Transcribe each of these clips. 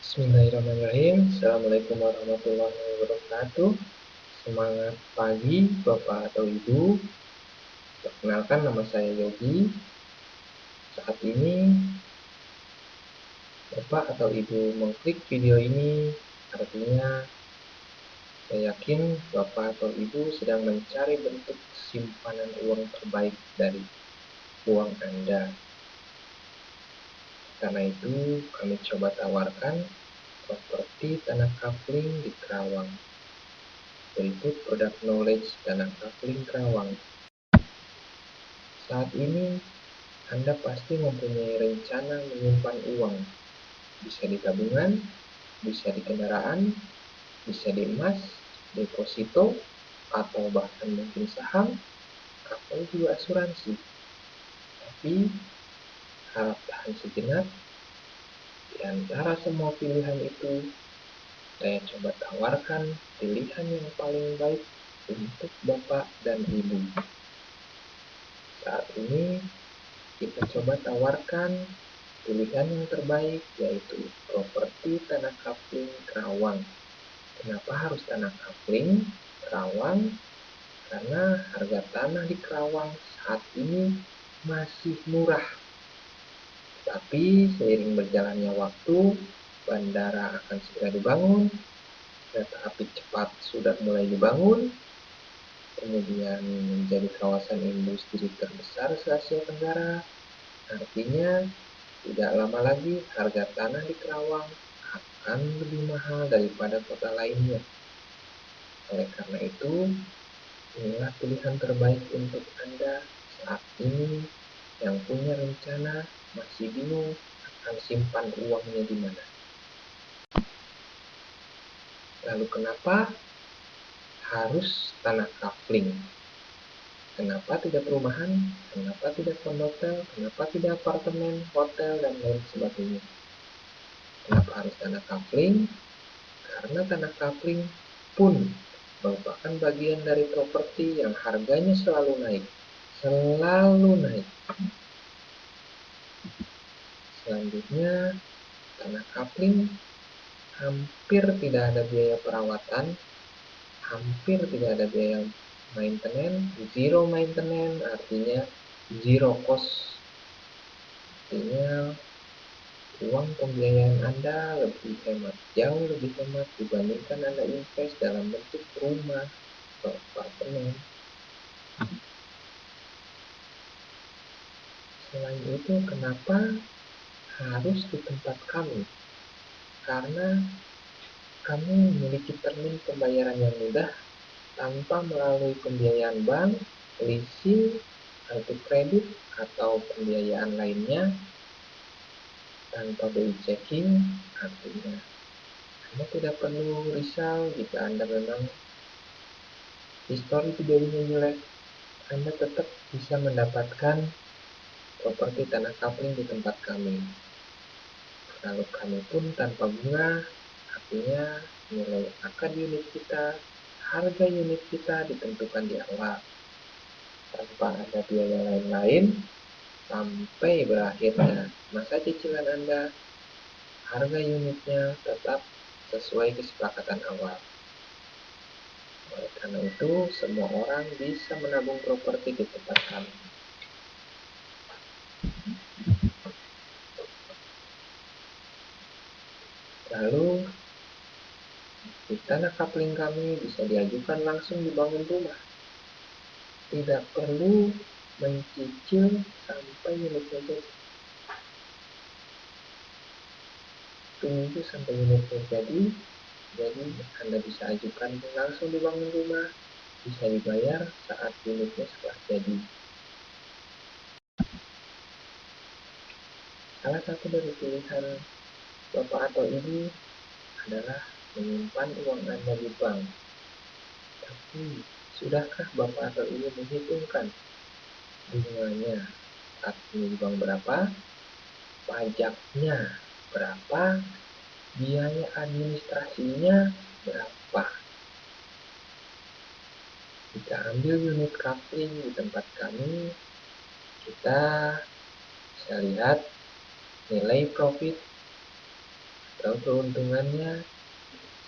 Bismillahirrahmanirrahim. Assalamualaikum warahmatullahi wabarakatuh. Semangat pagi Bapak atau Ibu. Perkenalkan, nama saya Yogi. Saat ini Bapak atau Ibu mengklik video ini, artinya saya yakin Bapak atau Ibu sedang mencari bentuk simpanan uang terbaik dari uang Anda. Karena itu kami coba tawarkan properti tanah kapling di Kerawang. Berikut produk knowledge tanah kapling Kerawang. Saat ini Anda pasti mempunyai rencana menyimpan uang. Bisa di tabungan, bisa di kendaraan, bisa di emas, deposito, atau bahkan mungkin saham, atau juga asuransi. Tapi harap tahan sejenak. Di antara semua pilihan itu, saya coba tawarkan pilihan yang paling baik untuk Bapak dan Ibu. Saat ini kita coba tawarkan pilihan yang terbaik, yaitu properti tanah kapling Kerawang. Kenapa harus tanah kapling Kerawang? Karena harga tanah di Kerawang saat ini masih murah. Tapi seiring berjalannya waktu, bandara akan segera dibangun, kereta api cepat sudah mulai dibangun, kemudian menjadi kawasan industri terbesar se-Asia Tenggara. Artinya, tidak lama lagi harga tanah di Kerawang akan lebih mahal daripada kota lainnya. Oleh karena itu, inilah pilihan terbaik untuk Anda saat ini yang punya rencana masih bingung akan simpan uangnya di mana. Lalu kenapa harus tanah kapling? Kenapa tidak perumahan? Kenapa tidak kondotel? Kenapa tidak apartemen, hotel, dan lain sebagainya? Kenapa harus tanah kapling? Karena tanah kapling pun merupakan bagian dari properti yang harganya selalu naik. Selalu naik. Selanjutnya, tanah kapling hampir tidak ada biaya perawatan, hampir tidak ada biaya maintenance, zero maintenance, artinya zero cost. Artinya uang pembiayaan Anda lebih hemat, jauh lebih hemat dibandingkan Anda invest dalam bentuk rumah atau apartemen. Selain itu, kenapa harus di tempat kami? Karena kami memiliki termin pembayaran yang mudah tanpa melalui pembiayaan bank, leasing, kartu kredit, atau pembiayaan lainnya tanpa BI checking. Artinya, Anda tidak perlu risau jika Anda memang histori BI-nya jelek. Anda tetap bisa mendapatkan properti tanah kapling di tempat kami. Lalu kami pun tanpa bunga, artinya nilai akad unit kita, harga unit kita ditentukan di awal, tanpa ada biaya lain-lain, sampai berakhirnya masa cicilan Anda, harga unitnya tetap sesuai kesepakatan awal. Oleh karena itu, semua orang bisa menabung properti di tempat kami. Lalu, di tanah kapling kami bisa diajukan langsung dibangun rumah. Tidak perlu mencicil sampai unitnya jadi. Tunggu sampai unitnya jadi Anda bisa ajukan langsung dibangun rumah, bisa dibayar saat unitnya setelah jadi. Salah satu dari pilihan Bapak atau Ibu adalah menyimpan uang Anda di bank. Tapi, sudahkah Bapak atau Ibu menghitungkan bunganya saat ini di bank berapa, pajaknya berapa, biaya administrasinya berapa? Jika ambil unit kapling di tempat kami, kita bisa lihat nilai profit Kalau keuntungannya,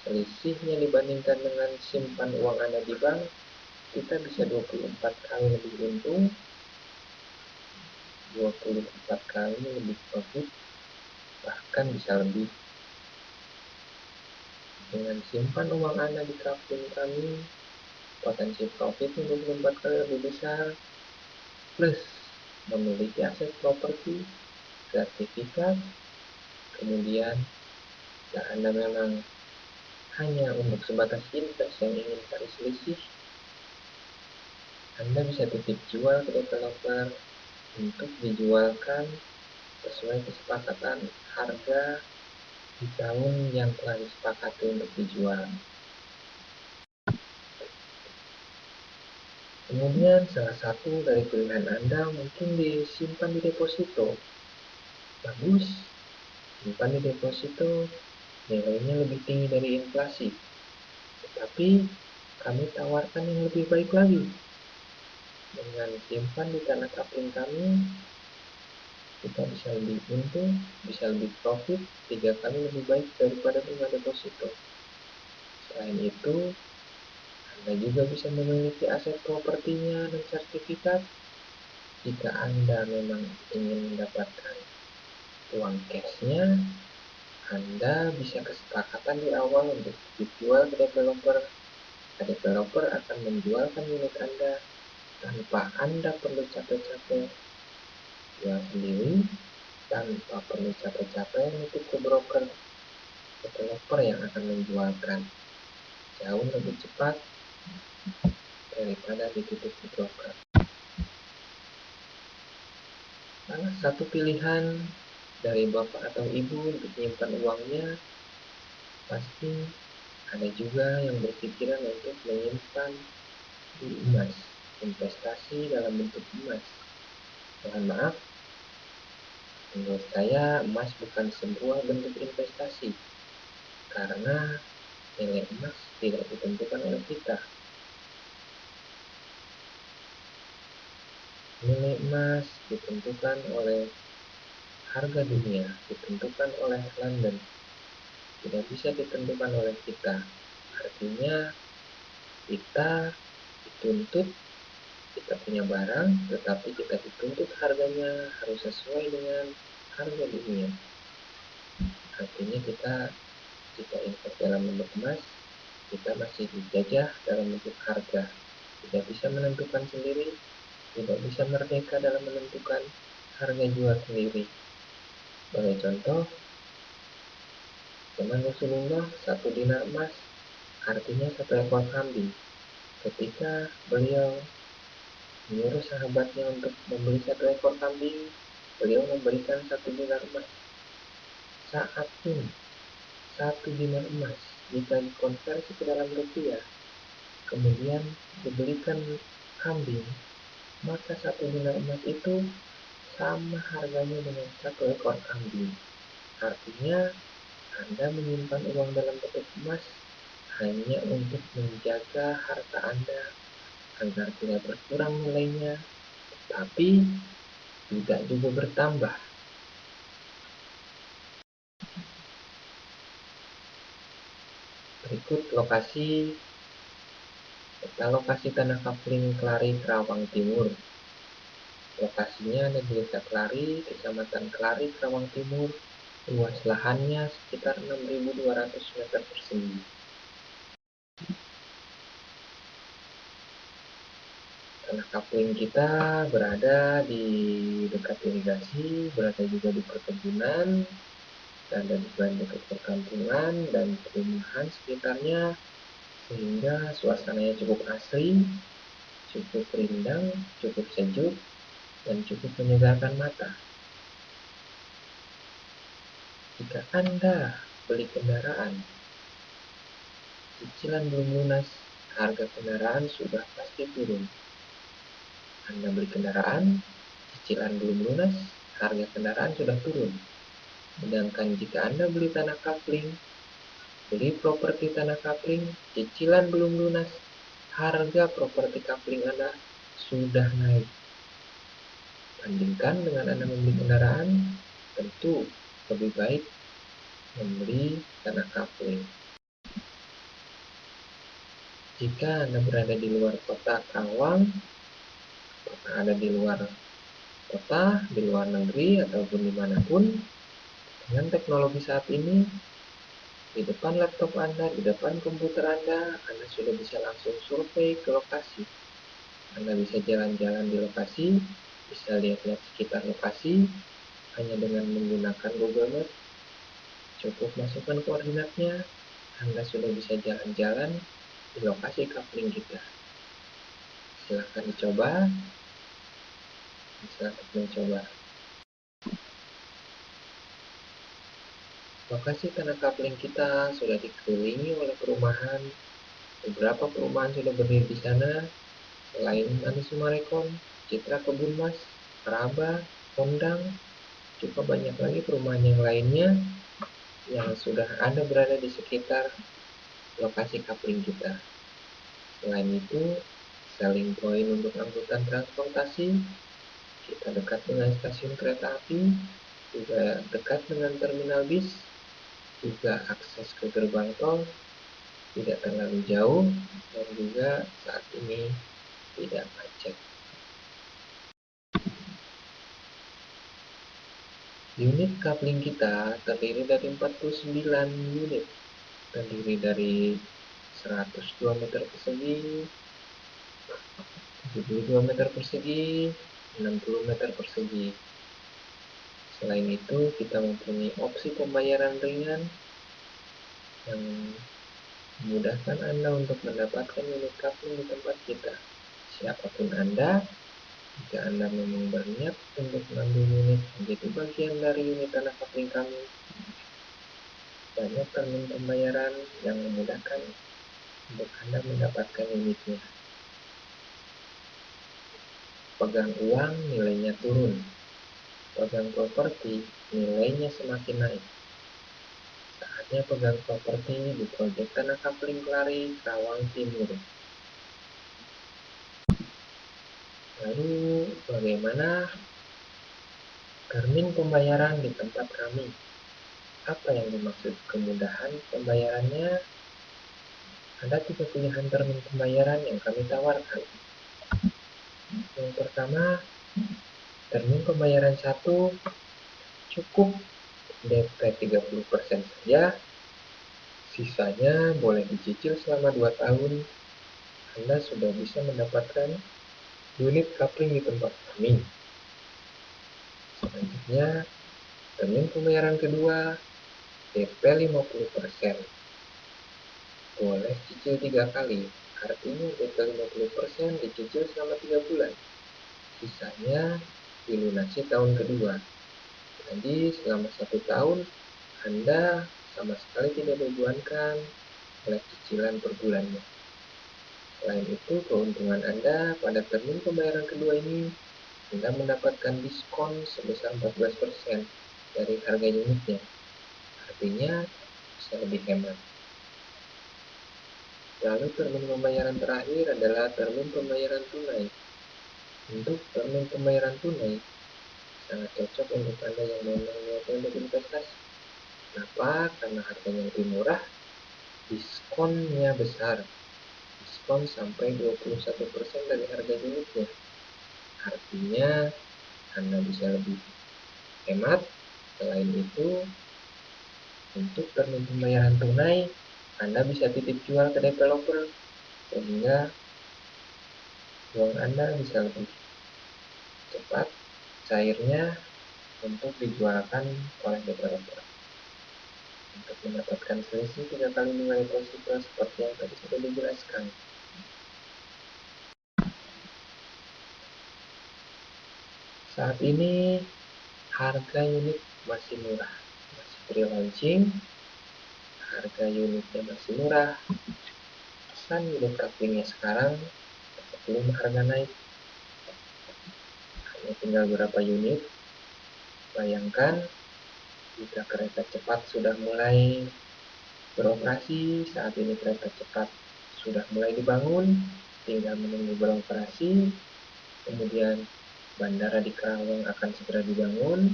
selisihnya dibandingkan dengan simpan uang Anda di bank, kita bisa 24 kali lebih untung, 24 kali lebih profit, bahkan bisa lebih. Dengan simpan uang Anda di kapling kami, potensi profitnya 24 kali lebih besar, plus memiliki aset properti, sertifikat, kemudian jika Anda memang hanya untuk sebatas invest yang ingin cari selisih, Anda bisa titip jual ke developer untuk dijualkan sesuai kesepakatan harga di tahun yang telah disepakati untuk dijual. Kemudian salah satu dari pilihan Anda mungkin disimpan di deposito. Bagus, simpan di deposito, nilainya lebih tinggi dari inflasi. Tetapi kami tawarkan yang lebih baik lagi. Dengan simpan di tanah kapling kami, kita bisa lebih untung, bisa lebih profit 3 kali lebih baik daripada bunga deposito. Selain itu, Anda juga bisa memiliki aset propertinya dan sertifikat. Jika Anda memang ingin mendapatkan uang cashnya, Anda bisa kesepakatan di awal untuk dijual ke developer. Developer akan menjualkan unit Anda tanpa Anda perlu capek-capek jual sendiri, tanpa perlu capek-capek nitip ke broker. Developer yang akan menjualkan jauh lebih cepat daripada dititip ke broker. Salah satu pilihan dari bapak atau ibu untuk menyimpan uangnya, pasti ada juga yang berpikiran untuk menyimpan di emas, investasi dalam bentuk emas. Mohon maaf, menurut saya emas bukan sebuah bentuk investasi, karena nilai emas tidak ditentukan oleh kita. Nilai emas ditentukan oleh harga dunia, ditentukan oleh London, tidak bisa ditentukan oleh kita. Artinya kita dituntut, kita punya barang, tetapi kita dituntut harganya harus sesuai dengan harga dunia. Artinya kita jika invest dalam bentuk emas, kita masih dijajah dalam bentuk harga. Tidak bisa menentukan sendiri, tidak bisa merdeka dalam menentukan harga jual sendiri. Sebagai contoh, zaman Rasulullah 1 dinar emas artinya 1 ekor kambing. Ketika beliau menyuruh sahabatnya untuk membeli 1 ekor kambing, beliau memberikan 1 dinar emas. Saat ini 1 dinar emas jika dikonversi ke dalam rupiah, kemudian dibelikan kambing, maka 1 dinar emas itu sama harganya dengan 1 ekor kambing. Artinya Anda menyimpan uang dalam bentuk emas hanya untuk menjaga harta Anda agar tidak berkurang nilainya, tapi tidak juga bertambah. Berikut peta lokasi tanah kapling Klari Kerawang Timur. Lokasinya ada di Desa Klari, Kecamatan Klari, Kerawang Timur. Luas lahannya sekitar 6.200 meter persegi. Tanah kapling kita berada di dekat irigasi, berada juga di perkebunan, berada juga di dekat perkampungan dan perumahan sekitarnya, sehingga suasananya cukup asri, cukup rindang, cukup sejuk, dan cukup menyegarkan mata. Jika Anda beli kendaraan, cicilan belum lunas, harga kendaraan sudah pasti turun. Anda beli kendaraan, cicilan belum lunas, harga kendaraan sudah turun. Sedangkan jika Anda beli tanah kapling, beli properti tanah kapling, cicilan belum lunas, harga properti kapling Anda sudah naik. Bandingkan dengan Anda membeli kendaraan, tentu lebih baik membeli tanah kapling. Jika Anda berada di luar kota Karawang, apakah ada di luar kota, di luar negeri, ataupun dimanapun, dengan teknologi saat ini, di depan laptop Anda, di depan komputer Anda sudah bisa langsung survei ke lokasi. Anda bisa jalan-jalan di lokasi, bisa lihat-lihat sekitar lokasi, hanya dengan menggunakan Google Maps. Cukup masukkan koordinatnya, Anda sudah bisa jalan-jalan di lokasi kapling kita. Silahkan dicoba, silahkan mencoba. Lokasi tanah kapling kita sudah dikelilingi oleh perumahan. Beberapa perumahan sudah berdiri di sana. Selain Adi Sumarekon, Citra Kebun Mas, Raba, Kondang, juga banyak lagi perumahan yang lainnya yang sudah ada berada di sekitar lokasi kapling kita. Selain itu, selling point untuk angkutan transportasi, kita dekat dengan stasiun kereta api, juga dekat dengan terminal bis, juga akses ke gerbang tol tidak terlalu jauh, dan juga saat ini tidak macet. Unit kapling kita terdiri dari 49 unit, terdiri dari 102 meter persegi, 72 meter persegi, 60 meter persegi. Selain itu, kita mempunyai opsi pembayaran ringan yang memudahkan Anda untuk mendapatkan unit kapling di tempat kita. Siapapun Anda, jika Anda memang berniat untuk mengambil unit menjadi bagian dari unit tanah kapling kami, banyak termin pembayaran yang memudahkan untuk Anda mendapatkan unitnya. Pegang uang, nilainya turun. Pegang properti, nilainya semakin naik. Saatnya pegang properti di proyek Tanah Kapling Kelari, Karawang Timur. Lalu, bagaimana termin pembayaran di tempat kami? Apa yang dimaksud kemudahan pembayarannya? Ada 3 pilihan termin pembayaran yang kami tawarkan. Yang pertama, termin pembayaran 1 cukup DP 30% saja, sisanya boleh dicicil selama 2 tahun. Anda sudah bisa mendapatkan unit kapling di tempat kami. Selanjutnya, termin pembayaran kedua, DP 50%. Boleh cicil 3 kali, artinya DP 50% dicicil selama 3 bulan. Sisanya dilunasi tahun kedua. Jadi selama 1 tahun, Anda sama sekali tidak dibebankan oleh cicilan per bulannya. Selain itu, keuntungan Anda pada termin pembayaran kedua ini, Anda mendapatkan diskon sebesar 14% dari harga unitnya. Artinya, bisa lebih hemat. Lalu termin pembayaran terakhir adalah termin pembayaran tunai. Untuk termin pembayaran tunai, sangat cocok untuk Anda yang memang niatnya untuk investasi. Kenapa? Karena harganya lebih murah, diskonnya besar. Diskon sampai 21% dari harga unitnya. Artinya, Anda bisa lebih hemat. Selain itu, untuk termin pembayaran tunai, Anda bisa titip jual ke developer, sehingga uang Anda bisa lebih cepat cairnya untuk dijualkan oleh developer. Untuk mendapatkan selisih 3 kali nilai deposito seperti yang tadi sudah dijelaskan. Saat ini harga unit masih murah, masih pre-launching, harga unitnya masih murah. Pesan unit kaplingnya sekarang belum harga naik, hanya tinggal berapa unit. Bayangkan jika kereta cepat sudah mulai beroperasi, saat ini kereta cepat sudah mulai dibangun, tinggal menunggu beroperasi, kemudian bandara di Karawang akan segera dibangun,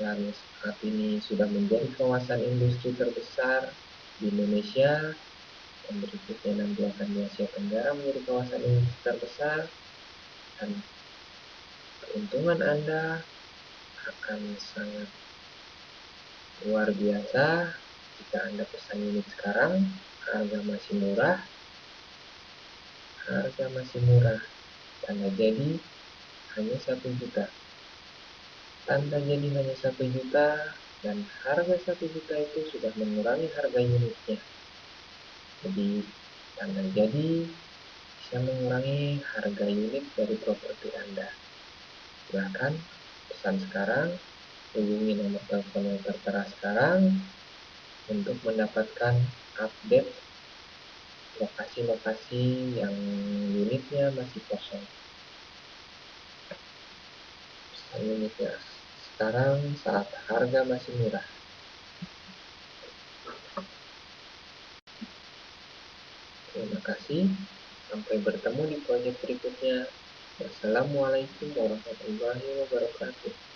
dan saat ini sudah menjadi kawasan industri terbesar di Indonesia, dan berikutnya nanti akan di Asia Tenggara menjadi kawasan industri terbesar, dan keuntungan Anda akan sangat luar biasa jika Anda pesan unit sekarang. Harga masih murah, tanda jadi hanya 1 juta. Tanda jadi hanya 1 juta, dan harga 1 juta itu sudah mengurangi harga unitnya. Jadi tanda jadi bisa mengurangi harga unit dari properti Anda. Silakan pesan sekarang, hubungi nomor telepon yang tertera sekarang untuk mendapatkan update lokasi-lokasi yang unitnya masih kosong. Pesan unitnya sekarang saat harga masih murah. Terima kasih. Sampai bertemu di proyek berikutnya. Wassalamualaikum warahmatullahi wabarakatuh.